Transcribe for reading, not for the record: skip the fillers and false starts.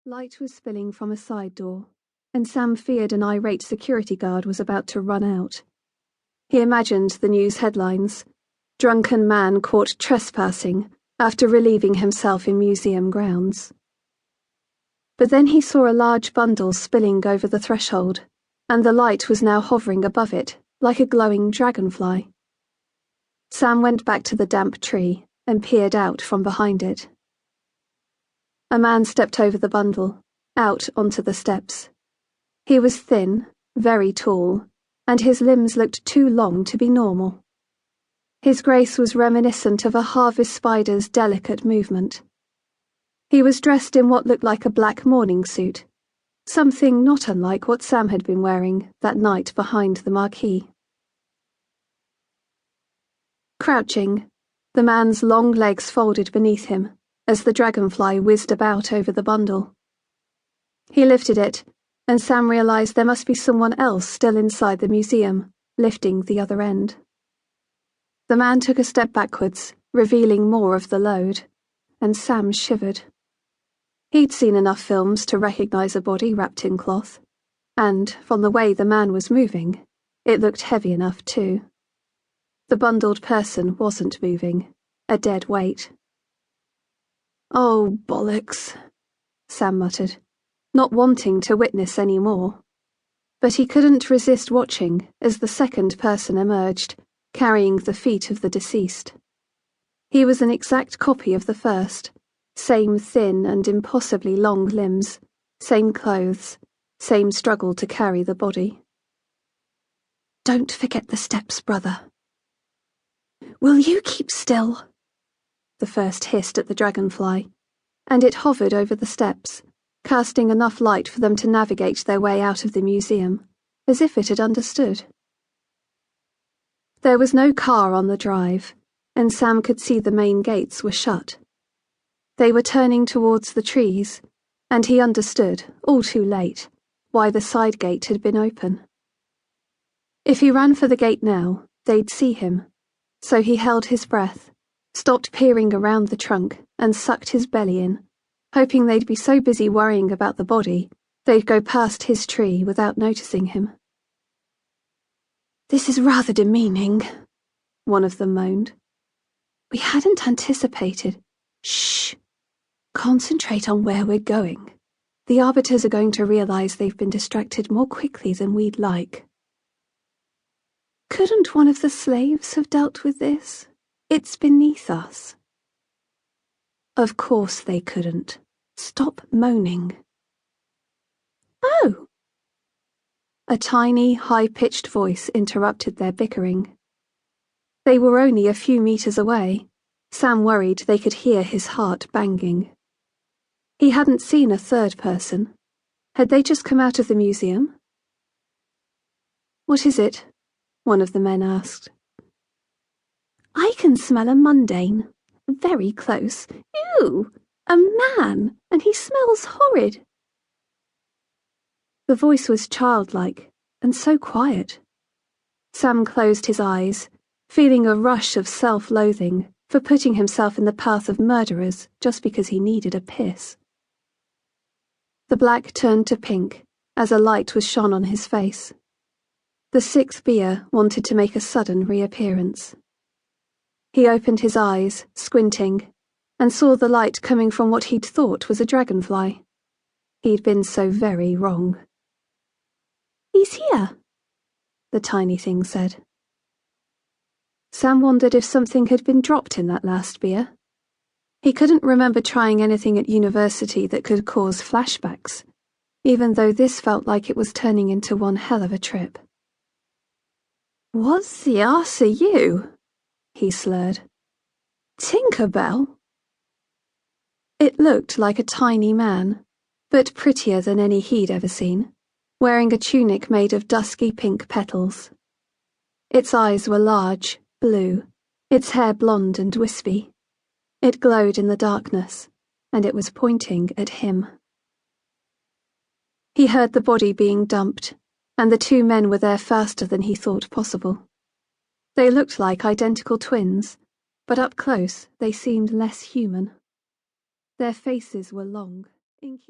Light was spilling from a side door, and Sam feared an irate security guard was about to run out. He imagined the news headlines: "Drunken man caught trespassing after relieving himself in museum grounds." But then he saw a large bundle spilling over the threshold, and the light was now hovering above it, like a glowing dragonfly. Sam went back to the damp tree and peered out from behind it. A man stepped over the bundle, out onto the steps. He was thin, very tall, and his limbs looked too long to be normal. His grace was reminiscent of a harvest spider's delicate movement. He was dressed in what looked like a black morning suit, something not unlike what Sam had been wearing that night behind the marquee. Crouching, the man's long legs folded beneath him as the dragonfly whizzed about over the bundle. He lifted it, and Sam realized there must be someone else still inside the museum, lifting the other end. The man took a step backwards, revealing more of the load, and Sam shivered. He'd seen enough films to recognize a body wrapped in cloth, and, from the way the man was moving, it looked heavy enough too. The bundled person wasn't moving, a dead weight. "Oh, bollocks," Sam muttered, not wanting to witness any more. But he couldn't resist watching as the second person emerged, carrying the feet of the deceased. He was an exact copy of the first, same thin and impossibly long limbs, same clothes, same struggle to carry the body. "Don't forget the steps, brother." "Will you keep still?" The first hissed at the dragonfly, and it hovered over the steps, casting enough light for them to navigate their way out of the museum, as if it had understood. There was no car on the drive, and Sam could see the main gates were shut. They were turning towards the trees, and he understood, all too late, why the side gate had been open. If he ran for the gate now, they'd see him, so he held his breath, stopped peering around the trunk, and sucked his belly in, hoping they'd be so busy worrying about the body, they'd go past his tree without noticing him. "This is rather demeaning," one of them moaned. "We hadn't anticipated." "Shh! Concentrate on where we're going. The Arbiters are going to realize they've been distracted more quickly than we'd like." "Couldn't one of the slaves have dealt with this? It's beneath us." "Of course they couldn't. Stop moaning." "Oh!" A tiny, high-pitched voice interrupted their bickering. They were only a few meters away. Sam worried they could hear his heart banging. He hadn't seen a third person. Had they just come out of the museum? "What is it?" one of the men asked. "I can smell a mundane. Very close. Ew! A man, and he smells horrid." The voice was childlike, and so quiet. Sam closed his eyes, feeling a rush of self-loathing for putting himself in the path of murderers just because he needed a piss. The black turned to pink as a light was shone on his face. The sixth beer wanted to make a sudden reappearance. He opened his eyes, squinting, and saw the light coming from what he'd thought was a dragonfly. He'd been so very wrong. "He's here," the tiny thing said. Sam wondered if something had been dropped in that last beer. He couldn't remember trying anything at university that could cause flashbacks, even though this felt like it was turning into one hell of a trip. "What's the arse are you?" he slurred. "Tinkerbell?" It looked like a tiny man, but prettier than any he'd ever seen, wearing a tunic made of dusky pink petals. Its eyes were large, blue, its hair blonde and wispy. It glowed in the darkness, and it was pointing at him. He heard the body being dumped, and the two men were there faster than he thought possible. They looked like identical twins, but up close they seemed less human. Their faces were long, inky